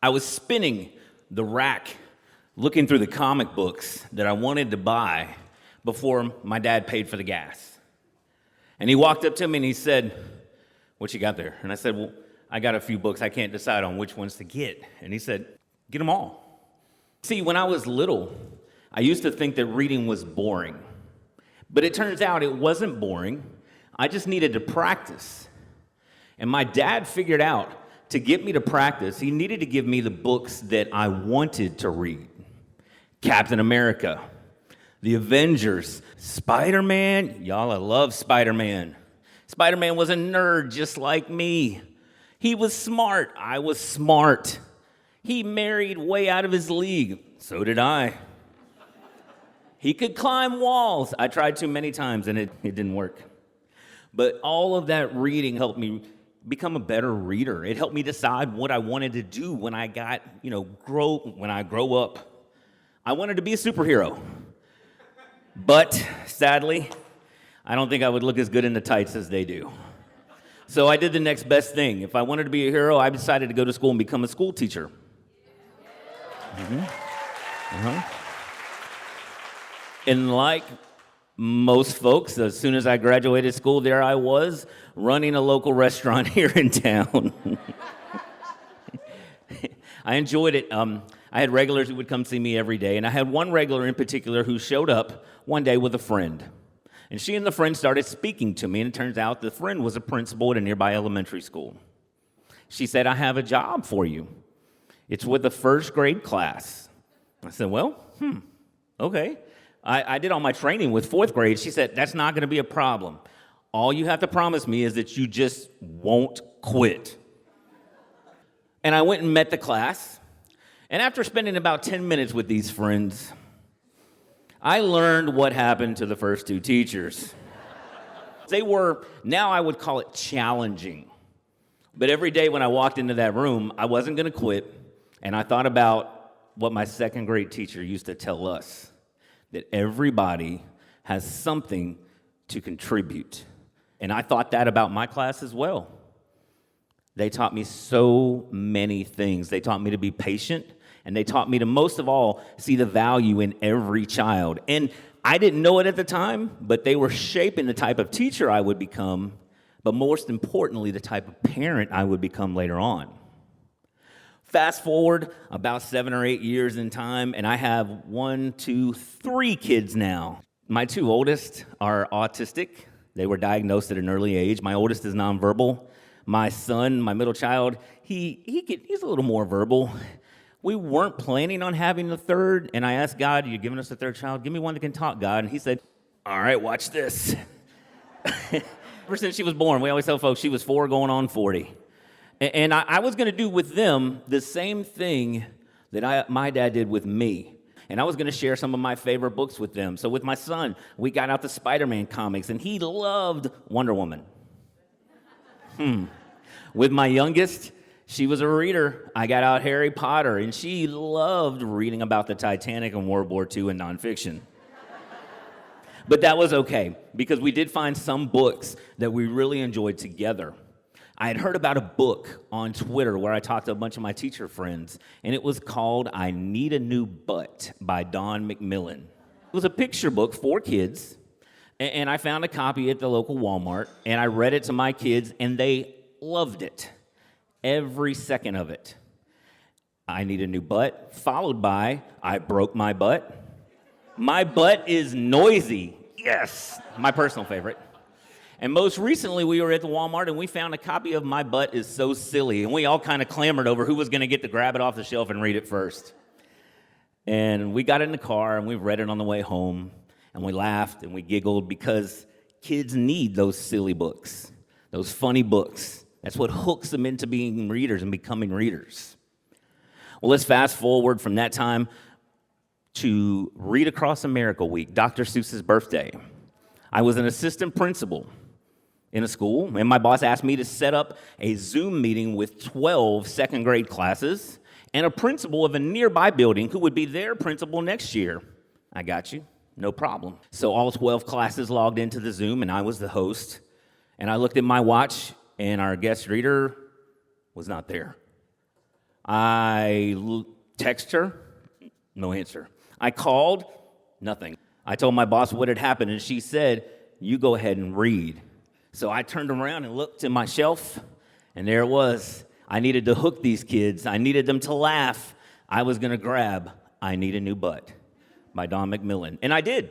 I was spinning the rack looking through the comic books that I wanted to buy before my dad paid for the gas. And he walked up to me and he said, "What you got there?" And I said, "Well, I got a few books. I can't decide on which ones to get." And he said, "Get them all." See, when I was little, I used to think that reading was boring. But it turns out it wasn't boring. I just needed to practice. And my dad figured out to get me to practice, he needed to give me the books that I wanted to read. Captain America, The Avengers, Spider-Man. Y'all, I love Spider-Man. Spider-Man was a nerd just like me. He was smart. I was smart. He married way out of his league. So did I. He could climb walls. I tried too many times and it didn't work. But all of that reading helped me become a better reader. It helped me decide what I wanted to do when I grow up. I wanted to be a superhero. But sadly, I don't think I would look as good in the tights as they do. So I did the next best thing. If I wanted to be a hero, I decided to go to school and become a school teacher. And like most folks, as soon as I graduated school, there I was running a local restaurant here in town. I enjoyed it. I had regulars who would come see me every day, and I had one regular in particular who showed up one day with a friend. And she and the friend started speaking to me, and it turns out the friend was a principal at a nearby elementary school. She said, "I have a job for you. It's with the first grade class." I said, "Well, okay." I did all my training with fourth grade. She said, "That's not going to be a problem. All you have to promise me is that you just won't quit." And I went and met the class. And after spending about 10 minutes with these friends, I learned what happened to the first two teachers. They were, now I would call it challenging. But every day when I walked into that room, I wasn't going to quit. And I thought about what my second grade teacher used to tell us, that everybody has something to contribute. And I thought that about my class as well. They taught me so many things. They taught me to be patient, and they taught me to, most of all, see the value in every child. And I didn't know it at the time, but they were shaping the type of teacher I would become, but most importantly, the type of parent I would become later on. Fast forward about 7 or 8 years in time, and I have 3 kids now. My 2 oldest are autistic. They were diagnosed at an early age. My oldest is nonverbal. My son, my middle child, he's a little more verbal. We weren't planning on having a third, and I asked God, "You're giving us a third child? Give me one that can talk, God." And he said, "All right, watch this." Ever since she was born, we always tell folks she was 4 going on 40. And I was going to do with them the same thing that my dad did with me. And I was going to share some of my favorite books with them. So with my son, we got out the Spider-Man comics, and he loved Wonder Woman. With my youngest, she was a reader. I got out Harry Potter, and she loved reading about the Titanic and World War II and nonfiction. But that was okay, because we did find some books that we really enjoyed together. I had heard about a book on Twitter where I talked to a bunch of my teacher friends, and it was called "I Need a New Butt" by Don McMillan. It was a picture book for kids, and I found a copy at the local Walmart, and I read it to my kids, and they loved it, every second of it. I need a new butt, followed by "I broke my butt." My butt is noisy. Yes, my personal favorite. And most recently, we were at the Walmart, and we found a copy of "My Butt Is So Silly," and we all kind of clamored over who was going to get to grab it off the shelf and read it first. And we got in the car, and we read it on the way home, and we laughed, and we giggled, because kids need those silly books, those funny books. That's what hooks them into being readers and becoming readers. Well, let's fast forward from that time to Read Across America Week, Dr. Seuss's birthday. I was an assistant principal in a school, and my boss asked me to set up a Zoom meeting with 12 second grade classes and a principal of a nearby building who would be their principal next year. I got you, no problem. So all 12 classes logged into the Zoom, and I was the host. And I looked at my watch, and our guest reader was not there. Text her, no answer. I called, nothing. I told my boss what had happened, and she said, you go ahead and read. So I turned around and looked at my shelf, and there it was. I needed to hook these kids. I needed them to laugh. I was going to grab I Need a New Butt by Don McMillan, and I did.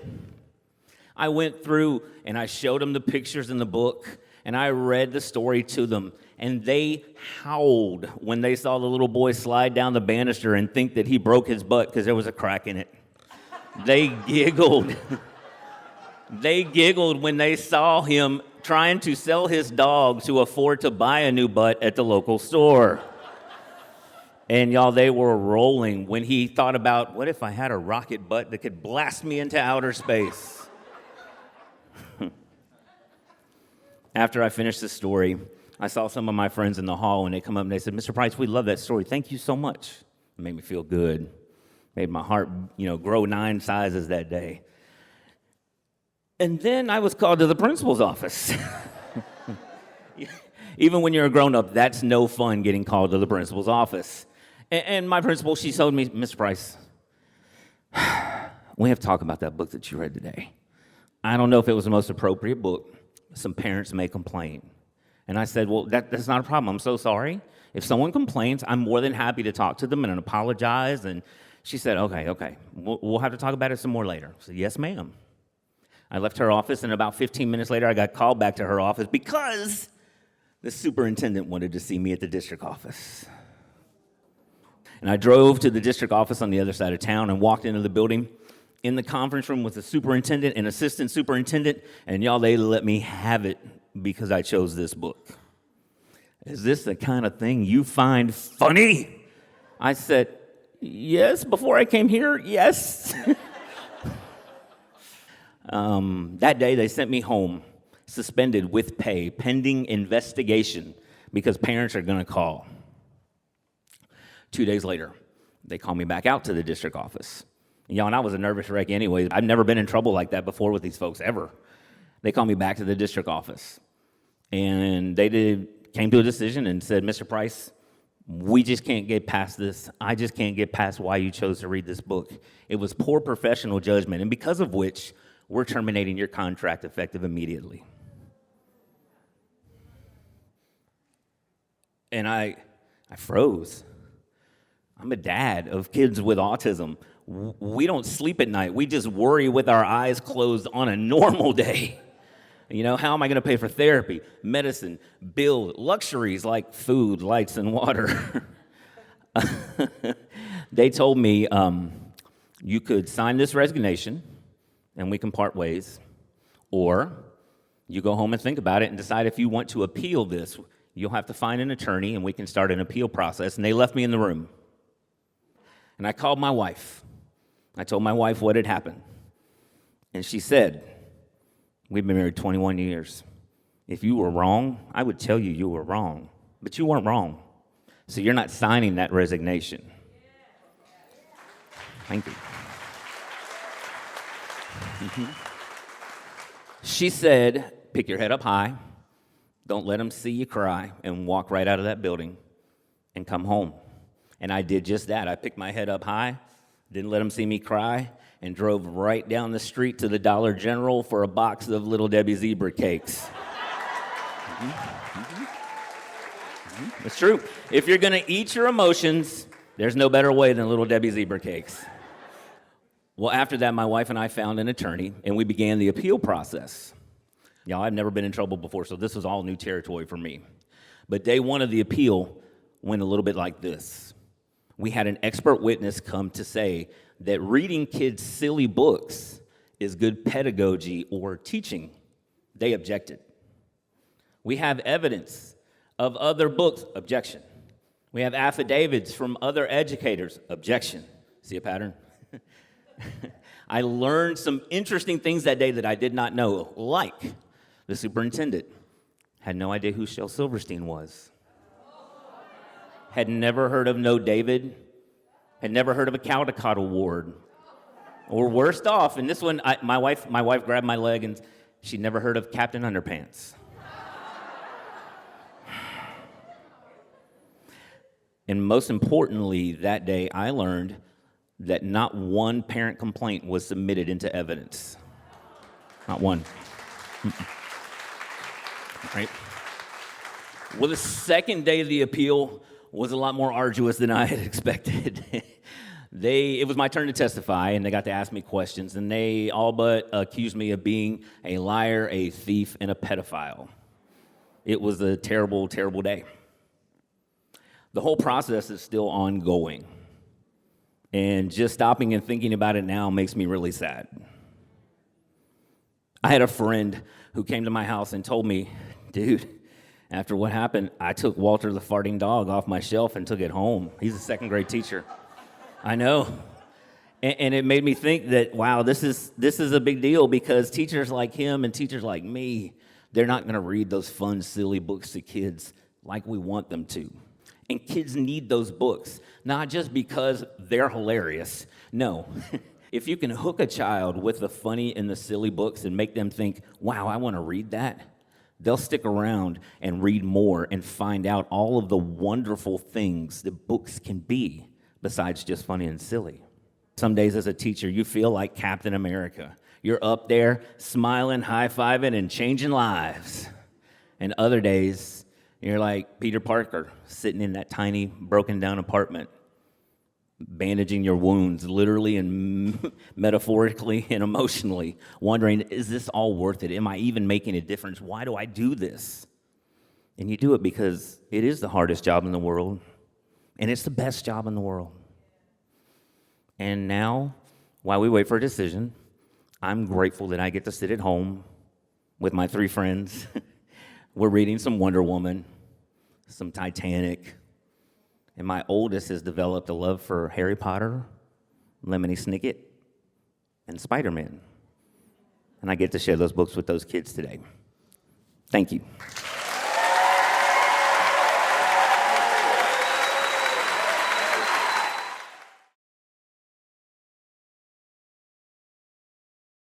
I went through, and I showed them the pictures in the book, and I read the story to them, and they howled when they saw the little boy slide down the banister and think that he broke his butt because there was a crack in it. They giggled. They giggled when they saw him trying to sell his dog to afford to buy a new butt at the local store. And y'all, they were rolling when he thought about, what if I had a rocket butt that could blast me into outer space? After I finished the story, I saw some of my friends in the hall, and they come up and they said, Mr. Price, we love that story. Thank you so much. It made me feel good. Made my heart, grow 9 sizes that day. And then I was called to the principal's office. Even when you're a grown-up, that's no fun getting called to the principal's office. And my principal, she told me, Mr. Price, we have to talk about that book that you read today. I don't know if it was the most appropriate book. Some parents may complain. And I said, well, that's not a problem. I'm so sorry. If someone complains, I'm more than happy to talk to them and apologize. And she said, okay. We'll have to talk about it some more later. I said, yes, ma'am. I left her office, and about 15 minutes later, I got called back to her office because the superintendent wanted to see me at the district office. And I drove to the district office on the other side of town and walked into the building. In the conference room was the superintendent and assistant superintendent, and y'all, they let me have it because I chose this book. Is this the kind of thing you find funny? I said, yes, before I came here, yes. That day, they sent me home, suspended with pay, pending investigation, because parents are going to call. 2 days later, they called me back out to the district office. And I was a nervous wreck anyways. I've never been in trouble like that before with these folks, ever. They called me back to the district office. And they came to a decision and said, Mr. Price, we just can't get past this. I just can't get past why you chose to read this book. It was poor professional judgment, and because of which, we're terminating your contract effective immediately. And I froze. I'm a dad of kids with autism. We don't sleep at night. We just worry with our eyes closed on a normal day. How am I going to pay for therapy, medicine, bills, luxuries like food, lights, and water? They told me, you could sign this resignation and we can part ways, or you go home and think about it and decide if you want to appeal this. You'll have to find an attorney and we can start an appeal process. And they left me in the room. And I called my wife. I told my wife what had happened. And she said, we've been married 21 years. If you were wrong, I would tell you were wrong. But you weren't wrong. So you're not signing that resignation. Thank you. She said, pick your head up high. Don't let them see you cry, and walk right out of that building and come home. And I did just that. I picked my head up high, didn't let them see me cry, and drove right down the street to the Dollar General for a box of Little Debbie zebra cakes. It's true. If you're going to eat your emotions, there's no better way than Little Debbie zebra cakes. Well, after that, my wife and I found an attorney, and we began the appeal process. I've never been in trouble before, so this was all new territory for me. But day one of the appeal went a little bit like this. We had an expert witness come to say that reading kids silly books is good pedagogy or teaching. They objected. We have evidence of other books, objection. We have affidavits from other educators, objection. See a pattern? I learned some interesting things that day that I did not know, like the superintendent had no idea who Shel Silverstein was, had never heard of No David, had never heard of a Caldecott Award, or worst off, and this one, my wife grabbed my leg and she never heard of Captain Underpants. And most importantly, that day I learned that not one parent complaint was submitted into evidence. Not one. Right? Well, the second day of the appeal was a lot more arduous than I had expected. It was my turn to testify, and they got to ask me questions, and they all but accused me of being a liar, a thief, and a pedophile. It was a terrible, terrible day. The whole process is still ongoing, and just stopping and thinking about it now makes me really sad. I had a friend who came to my house and told me, dude, after what happened, I took Walter the farting dog off my shelf and took it home. He's a second grade teacher. I know. And it made me think that, wow, this is a big deal, because teachers like him and teachers like me, they're not going to read those fun, silly books to kids like we want them to. And kids need those books, not just because they're hilarious. No. If you can hook a child with the funny and the silly books and make them think, wow, I want to read that, they'll stick around and read more and find out all of the wonderful things that books can be besides just funny and silly. Some days as a teacher, you feel like Captain America. You're up there smiling, high-fiving, and changing lives. And other days, you're like Peter Parker, sitting in that tiny, broken-down apartment, bandaging your wounds, literally and metaphorically and emotionally, wondering, is this all worth it? Am I even making a difference? Why do I do this? And you do it because it is the hardest job in the world, and it's the best job in the world. And now, while we wait for a decision, I'm grateful that I get to sit at home with my 3 friends. We're reading some Wonder Woman, some Titanic, and my oldest has developed a love for Harry Potter, Lemony Snicket, and Spider-Man. And I get to share those books with those kids today. Thank you.